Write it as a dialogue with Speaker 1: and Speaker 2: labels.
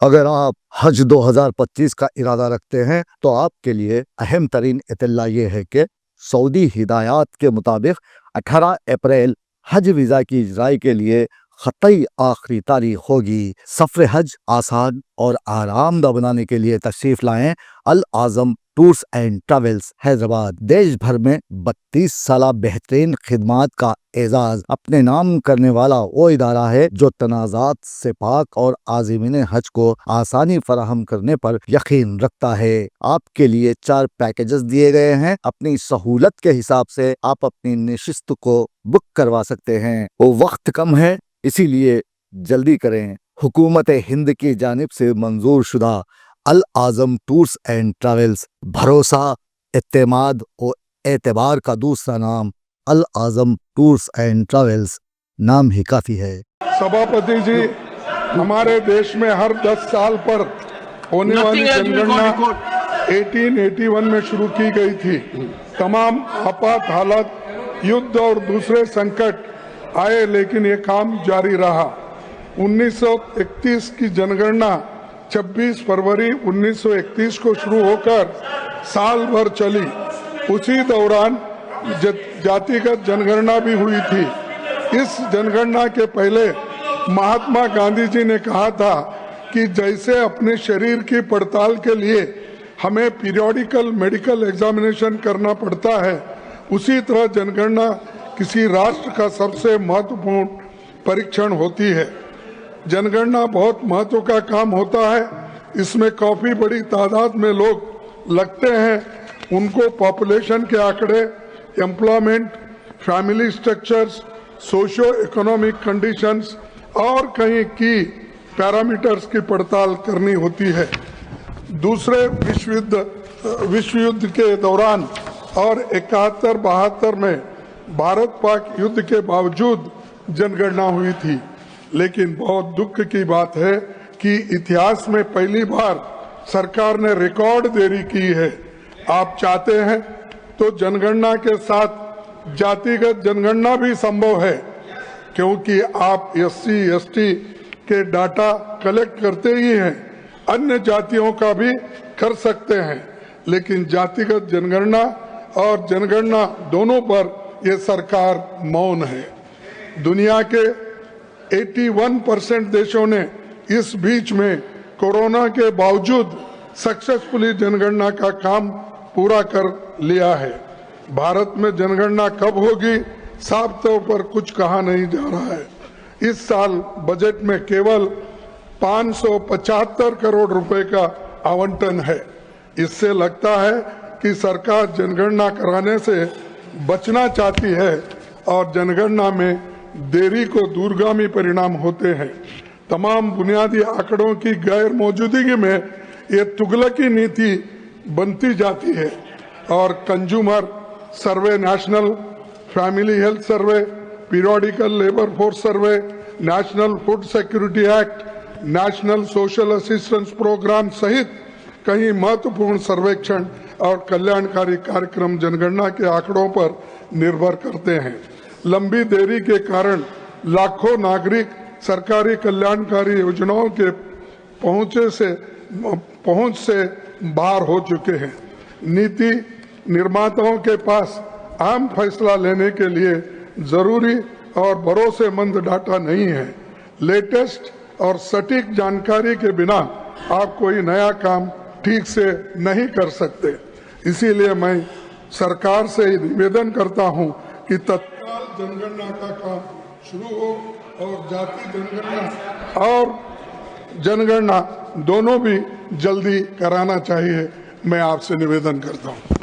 Speaker 1: अगर आप हज 2025 का इरादा रखते हैं तो आपके लिए अहम तरीन इत्तला ये है कि सऊदी हिदायत के मुताबिक 18 अप्रैल हज वीज़ा की इजराई के लिए ख़तई आखिरी तारीख होगी। सफ़र हज आसान और आरामदा बनाने के लिए तशरीफ़ लाएं अल आज़म टूर्स एंड ट्रैवल्स हैदराबाद। देश भर में 32 साल बेहतरीन खिदमात का एजाज़ अपने नाम करने वाला वो इदारा है जो तनाज़ात से पाक और आज़मीन हज को आसानी फराहम करने पर यकीन रखता है। आपके लिए 4 पैकेजेस दिए गए हैं। अपनी सहूलत के हिसाब से आप अपनी नशिस्त को बुक करवा सकते हैं। वो वक्त कम है, इसीलिए जल्दी करें। हुकूमत हिंद की जानिब से मंजूर शुदा अल आज़म टूर्स एंड ट्रैवल्स, भरोसा, इत्तेमाद और एतबार का दूसरा नाम अल आज़म टूर्स एंड ट्रैवल्स, नाम ही काफ़ी है।
Speaker 2: सभापति जी, हमारे देश में हर 10 साल पर होने वाली जनगणना 1881 में शुरू की गई थी। तमाम आपात हालात, युद्ध और दूसरे संकट आए, लेकिन ये काम जारी रहा। 1931 की जनगणना 26 फरवरी 1931 को शुरू होकर साल भर चली। उसी दौरान जातिगत जनगणना भी हुई थी। इस जनगणना के पहले महात्मा गांधी जी ने कहा था कि जैसे अपने शरीर की पड़ताल के लिए हमें पीरियोडिकल मेडिकल एग्जामिनेशन करना पड़ता है, उसी तरह जनगणना किसी राष्ट्र का सबसे महत्वपूर्ण परीक्षण होती है। जनगणना बहुत महत्व का काम होता है। इसमें काफी बड़ी तादाद में लोग लगते हैं। उनको पॉपुलेशन के आंकड़े, employment, family structures, socio economic conditions और कई की पैरामीटर्स की पड़ताल करनी होती है। दूसरे विश्व युद्ध के दौरान और 71-72 में भारत पाक युद्ध के बावजूद जनगणना हुई थी, लेकिन बहुत दुख की बात है कि इतिहास में पहली बार सरकार ने रिकॉर्ड देरी की है। आप चाहते हैं तो जनगणना के साथ जातिगत जनगणना भी संभव है, क्योंकि आप SC ST के डाटा कलेक्ट करते ही हैं। अन्य जातियों का भी कर सकते हैं, लेकिन जातिगत जनगणना और जनगणना दोनों पर ये सरकार मौन है। दुनिया के 81% देशों ने इस बीच में कोरोना के बावजूद सक्सेसफुली जनगणना का काम पूरा कर लिया है। भारत में जनगणना कब होगी, साफ तौर पर कुछ कहा नहीं जा रहा है। इस साल बजट में केवल 575 करोड़ रुपए का आवंटन है। इससे लगता है कि सरकार जनगणना कराने से बचना चाहती है और जनगणना में देरी को दूरगामी परिणाम होते हैं। तमाम बुनियादी आंकड़ों की गैर मौजूदगी में ये तुगलकी नीति बनती जाती है और consumer survey, national family health survey, periodical labour force survey, national food security act, national social assistance programme सहित कई महत्वपूर्ण सर्वेक्षण और कल्याणकारी कार्यक्रम जनगणना के आंकड़ों पर निर्भर करते हैं। लंबी देरी के कारण लाखों नागरिक सरकारी कल्याणकारी योजनाओं के पहुंच से बाहर हो चुके हैं। नीति निर्माताओं के पास आम फैसला लेने के लिए जरूरी और भरोसेमंद डाटा नहीं है। लेटेस्ट और सटीक जानकारी के बिना आप कोई नया काम ठीक से नहीं कर सकते। इसीलिए मैं सरकार से निवेदन करता हूं कि तत्काल जनगणना का काम शुरू हो और जाति जनगणना और जनगणना दोनों भी जल्दी कराना चाहिए। मैं आपसे निवेदन करता हूं।